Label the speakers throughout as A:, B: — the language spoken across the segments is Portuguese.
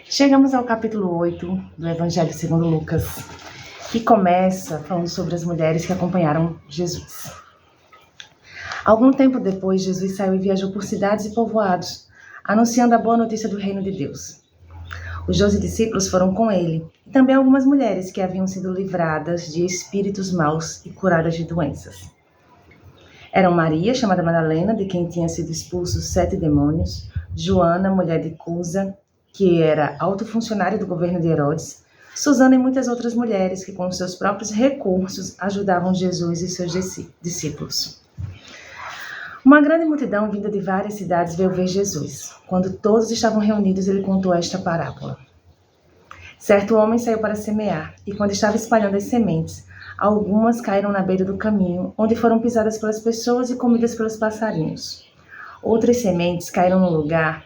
A: Chegamos ao capítulo 8 do Evangelho segundo Lucas, que começa falando sobre as mulheres que acompanharam Jesus. Algum tempo depois, Jesus saiu e viajou por cidades e povoados, anunciando a boa notícia do reino de Deus. Os 12 discípulos foram com ele, e também algumas mulheres que haviam sido livradas de espíritos maus e curadas de doenças. Eram Maria, chamada Madalena, de quem tinham sido expulsos 7 demônios, Joana, mulher de Cusa, que era alto funcionário do governo de Herodes, Susana e muitas outras mulheres que, com seus próprios recursos, ajudavam Jesus e seus discípulos. Uma grande multidão vinda de várias cidades veio ver Jesus. Quando todos estavam reunidos, ele contou esta parábola. Certo homem saiu para semear, e quando estava espalhando as sementes, algumas caíram na beira do caminho, onde foram pisadas pelas pessoas e comidas pelos passarinhos. Outras sementes caíram no lugar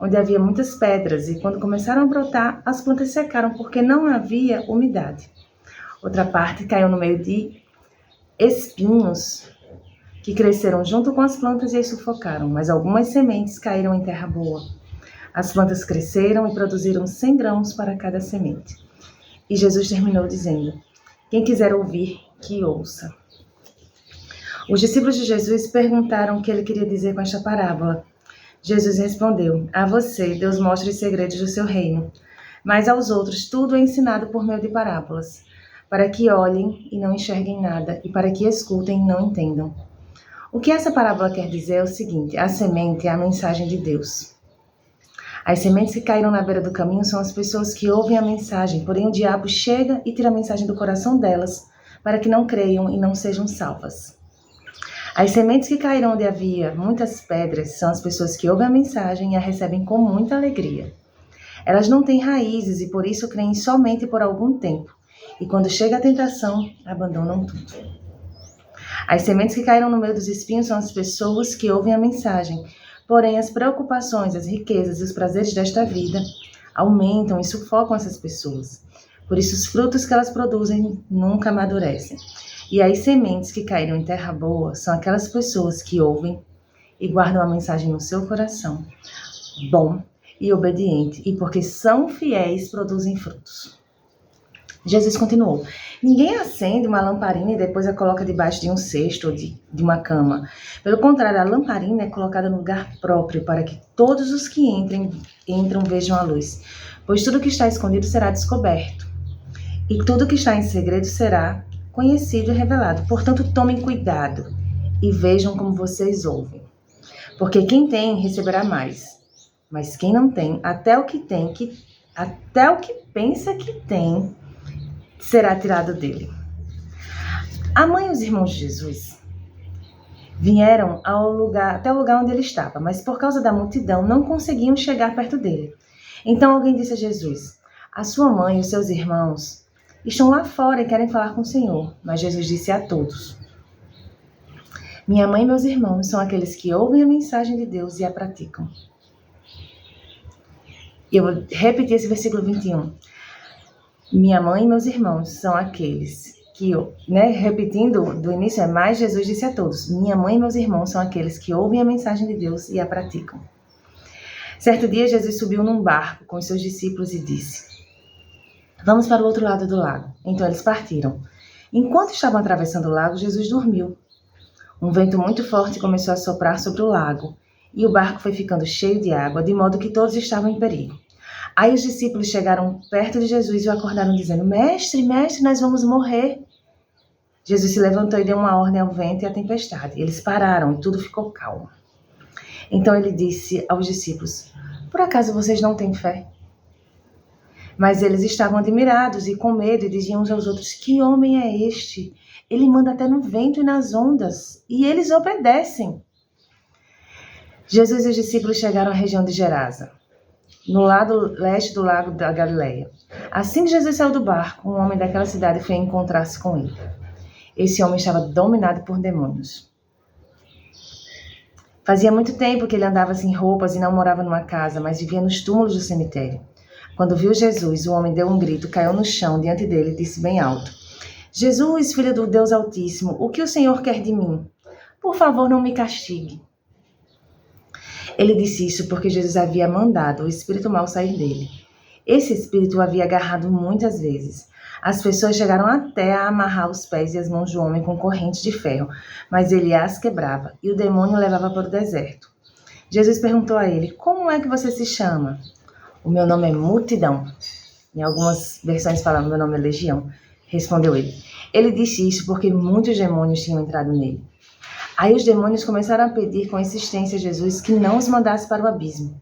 A: onde havia muitas pedras, e quando começaram a brotar, as plantas secaram porque não havia umidade. Outra parte caiu no meio de espinhos, que cresceram junto com as plantas e as sufocaram, mas algumas sementes caíram em terra boa. As plantas cresceram e produziram 100 grãos para cada semente. E Jesus terminou dizendo: quem quiser ouvir, que ouça. Os discípulos de Jesus perguntaram o que ele queria dizer com esta parábola. Jesus respondeu: a você Deus mostra os segredos do seu reino, mas aos outros tudo é ensinado por meio de parábolas, para que olhem e não enxerguem nada, e para que escutem e não entendam. O que essa parábola quer dizer é o seguinte: a semente é a mensagem de Deus. As sementes que caíram na beira do caminho são as pessoas que ouvem a mensagem, porém o diabo chega e tira a mensagem do coração delas, para que não creiam e não sejam salvas. As sementes que caíram onde havia muitas pedras são as pessoas que ouvem a mensagem e a recebem com muita alegria. Elas não têm raízes e por isso creem somente por algum tempo, e quando chega a tentação, abandonam tudo. As sementes que caíram no meio dos espinhos são as pessoas que ouvem a mensagem, porém as preocupações, as riquezas e os prazeres desta vida aumentam e sufocam essas pessoas. Por isso os frutos que elas produzem nunca amadurecem. E as sementes que caíram em terra boa são aquelas pessoas que ouvem e guardam a mensagem no seu coração, bom e obediente, e porque são fiéis, produzem frutos. Jesus continuou: ninguém acende uma lamparina e depois a coloca debaixo de um cesto ou de uma cama. Pelo contrário, a lamparina é colocada no lugar próprio para que todos os que entram vejam a luz. Pois tudo que está escondido será descoberto, e tudo que está em segredo será conhecido e revelado. Portanto, tomem cuidado e vejam como vocês ouvem. Porque quem tem, receberá mais. Mas quem não tem, até o que pensa que tem, será tirado dele. A mãe e os irmãos de Jesus vieram até o lugar onde ele estava, mas por causa da multidão não conseguiam chegar perto dele. Então alguém disse a Jesus: a sua mãe e os seus irmãos estão lá fora e querem falar com o Senhor. Mas Jesus disse a todos: minha mãe e meus irmãos são aqueles que ouvem a mensagem de Deus e a praticam. E eu vou repetir esse versículo 21. Minha mãe e meus irmãos são aqueles que, repetindo do início, mas Jesus disse a todos: minha mãe e meus irmãos são aqueles que ouvem a mensagem de Deus e a praticam. Certo dia, Jesus subiu num barco com os seus discípulos e disse: vamos para o outro lado do lago. Então eles partiram. Enquanto estavam atravessando o lago, Jesus dormiu. Um vento muito forte começou a soprar sobre o lago, e o barco foi ficando cheio de água, de modo que todos estavam em perigo. Aí os discípulos chegaram perto de Jesus e o acordaram, dizendo: mestre, nós vamos morrer. Jesus se levantou e deu uma ordem ao vento e à tempestade. Eles pararam e tudo ficou calmo. Então ele disse aos discípulos: por acaso vocês não têm fé? Mas eles estavam admirados e com medo e diziam uns aos outros: que homem é este? Ele manda até no vento e nas ondas, e eles obedecem. Jesus e os discípulos chegaram à região de Gerasa, no lado leste do lago da Galileia. Assim que Jesus saiu do barco, um homem daquela cidade foi encontrar-se com ele. Esse homem estava dominado por demônios. Fazia muito tempo que ele andava sem roupas e não morava numa casa, mas vivia nos túmulos do cemitério. Quando viu Jesus, o homem deu um grito, caiu no chão diante dele e disse bem alto: Jesus, filho do Deus Altíssimo, o que o Senhor quer de mim? Por favor, não me castigue. Ele disse isso porque Jesus havia mandado o espírito mau sair dele. Esse espírito o havia agarrado muitas vezes. As pessoas chegaram até a amarrar os pés e as mãos do homem com correntes de ferro, mas ele as quebrava e o demônio o levava para o deserto. Jesus perguntou a ele: como é que você se chama? O meu nome é Multidão. Em algumas versões falam: meu nome é Legião. Respondeu ele. Ele disse isso porque muitos demônios tinham entrado nele. Aí os demônios começaram a pedir com insistência a Jesus que não os mandasse para o abismo.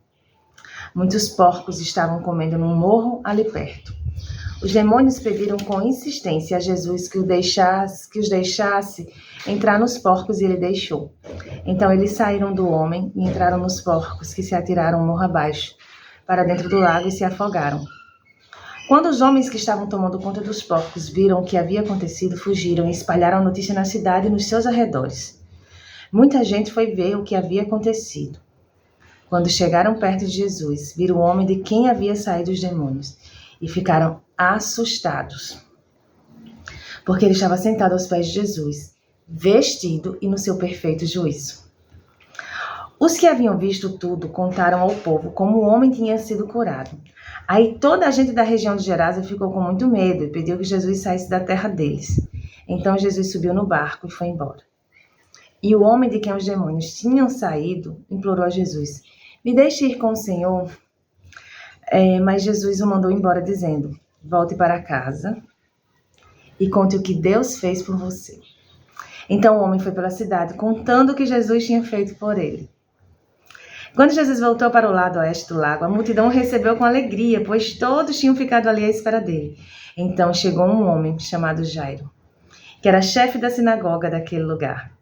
A: Muitos porcos estavam comendo num morro ali perto. Os demônios pediram com insistência a Jesus que os deixasse entrar nos porcos e ele deixou. Então eles saíram do homem e entraram nos porcos, que se atiraram morro abaixo, para dentro do lago e se afogaram. Quando os homens que estavam tomando conta dos porcos viram o que havia acontecido, fugiram e espalharam a notícia na cidade e nos seus arredores. Muita gente foi ver o que havia acontecido. Quando chegaram perto de Jesus, viram o homem de quem havia saído os demônios e ficaram assustados, porque ele estava sentado aos pés de Jesus, vestido e no seu perfeito juízo. Os que haviam visto tudo contaram ao povo como o homem tinha sido curado. Aí toda a gente da região de Gerasa ficou com muito medo e pediu que Jesus saísse da terra deles. Então Jesus subiu no barco e foi embora. E o homem de quem os demônios tinham saído implorou a Jesus: me deixe ir com o Senhor. Mas Jesus o mandou embora dizendo: volte para casa e conte o que Deus fez por você. Então o homem foi pela cidade contando o que Jesus tinha feito por ele. Quando Jesus voltou para o lado oeste do lago, a multidão o recebeu com alegria, pois todos tinham ficado ali à espera dele. Então chegou um homem chamado Jairo, que era chefe da sinagoga daquele lugar.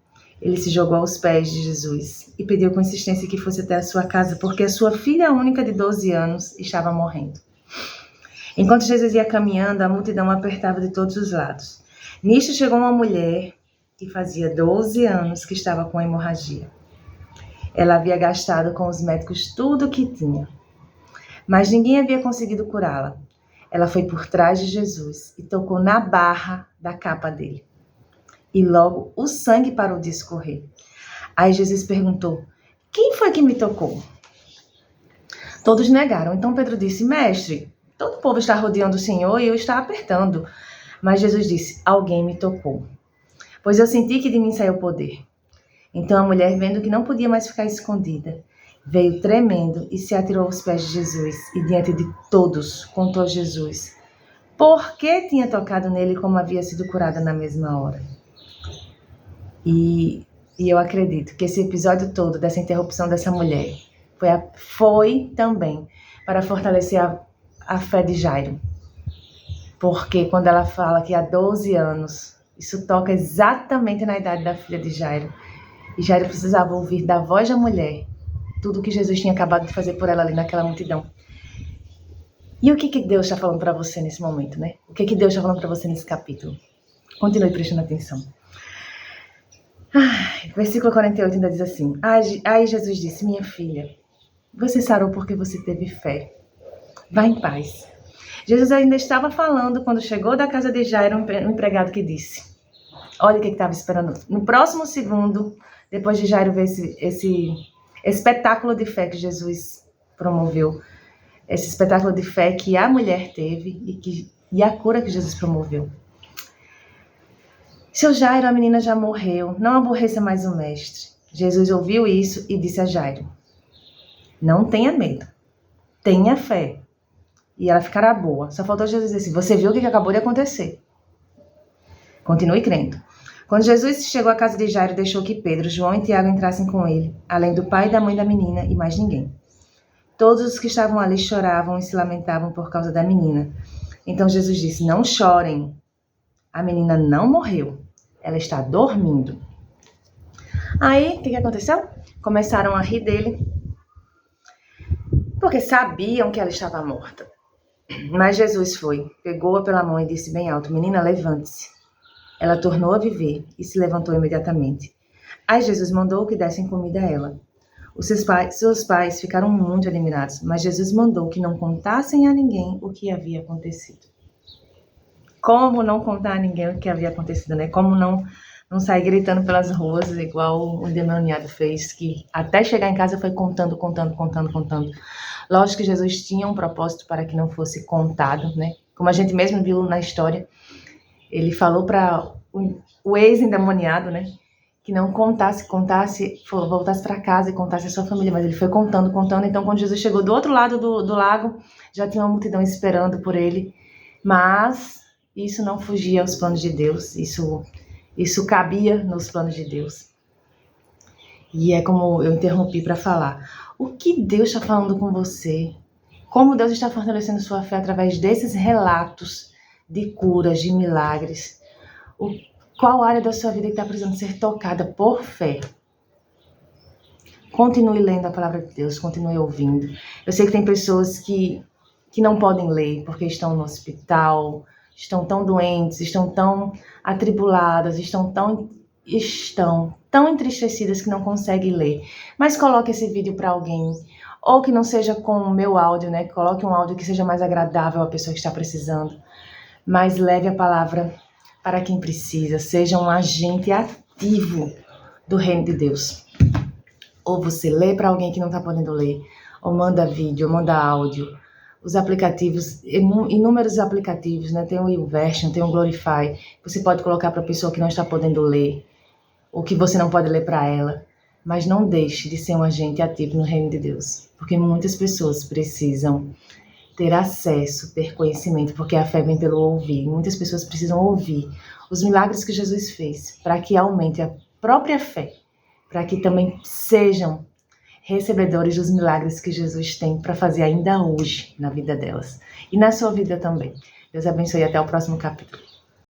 A: Ele se jogou aos pés de Jesus e pediu com insistência que fosse até a sua casa, porque a sua filha única de 12 anos estava morrendo. Enquanto Jesus ia caminhando, a multidão o apertava de todos os lados. Nisto chegou uma mulher que fazia 12 anos que estava com hemorragia. Ela havia gastado com os médicos tudo o que tinha, mas ninguém havia conseguido curá-la. Ela foi por trás de Jesus e tocou na barra da capa dele. E logo o sangue parou de escorrer. Aí Jesus perguntou: quem foi que me tocou? Todos negaram. Então Pedro disse: mestre, todo o povo está rodeando o Senhor e eu estava apertando. Mas Jesus disse: alguém me tocou, pois eu senti que de mim saiu poder. Então a mulher, vendo que não podia mais ficar escondida, veio tremendo e se atirou aos pés de Jesus e diante de todos contou a Jesus por que tinha tocado nele, como havia sido curada na mesma hora. E eu acredito que esse episódio todo dessa interrupção dessa mulher foi também para fortalecer a fé de Jairo. Porque quando ela fala que há 12 anos, isso toca exatamente na idade da filha de Jairo. E Jairo precisava ouvir da voz da mulher tudo que Jesus tinha acabado de fazer por ela ali naquela multidão. E o que Deus está falando para você nesse momento, né? O que Deus está falando para você nesse capítulo? Continue prestando atenção. Versículo 48 ainda diz assim: aí Jesus disse: minha filha, você sarou porque você teve fé. Vá em paz. Jesus ainda estava falando quando chegou da casa de Jairo um empregado que disse: olha o que estava esperando. No próximo segundo, depois de Jairo ver esse espetáculo de fé que Jesus promoveu, esse espetáculo de fé que a mulher teve e a cura que Jesus promoveu. Seu Jairo, a menina já morreu, não aborreça mais o mestre. Jesus ouviu isso e disse a Jairo: não tenha medo, tenha fé e ela ficará boa. Só faltou Jesus dizer assim: você viu o que acabou de acontecer. Continue crendo. Quando Jesus chegou à casa de Jairo, deixou que Pedro, João e Tiago entrassem com ele, além do pai e da mãe da menina e mais ninguém. Todos os que estavam ali choravam e se lamentavam por causa da menina. Então Jesus disse: não chorem, a menina não morreu, ela está dormindo. Aí, o que aconteceu? Começaram a rir dele, porque sabiam que ela estava morta. Mas Jesus foi, pegou-a pela mão e disse bem alto: menina, levante-se. Ela tornou a viver e se levantou imediatamente. Aí Jesus mandou que dessem comida a ela. Seus pais ficaram muito admirados, mas Jesus mandou que não contassem a ninguém o que havia acontecido. Como não contar a ninguém o que havia acontecido, né? Como não sair gritando pelas ruas, igual o endemoniado fez, que até chegar em casa foi contando. Lógico que Jesus tinha um propósito para que não fosse contado, né? Como a gente mesmo viu na história, ele falou para o ex-endemoniado, né? Que não contasse, voltasse para casa e contasse a sua família, mas ele foi contando. Então quando Jesus chegou do outro lado do lago, já tinha uma multidão esperando por ele, mas isso não fugia aos planos de Deus, isso cabia nos planos de Deus. E é como eu interrompi para falar, o que Deus está falando com você? Como Deus está fortalecendo sua fé através desses relatos de curas, de milagres? Qual área da sua vida que está precisando ser tocada por fé? Continue lendo a palavra de Deus, continue ouvindo. Eu sei que tem pessoas que não podem ler porque estão no hospital, estão tão doentes, estão tão atribuladas, estão tão entristecidas que não conseguem ler. Mas coloque esse vídeo para alguém, ou que não seja com o meu áudio, né? Coloque um áudio que seja mais agradável à pessoa que está precisando. Mas leve a palavra para quem precisa, seja um agente ativo do reino de Deus. Ou você lê para alguém que não está podendo ler, ou manda vídeo, ou manda áudio. Os aplicativos, inúmeros aplicativos, né? Tem o YouVersion, tem o Glorify. Você pode colocar para a pessoa que não está podendo ler, ou que você não pode ler para ela. Mas não deixe de ser um agente ativo no reino de Deus, porque muitas pessoas precisam ter acesso, ter conhecimento, porque a fé vem pelo ouvir. Muitas pessoas precisam ouvir os milagres que Jesus fez, para que aumente a própria fé, para que também sejam recebedores dos milagres que Jesus tem para fazer ainda hoje na vida delas. E na sua vida também. Deus abençoe e até o próximo capítulo.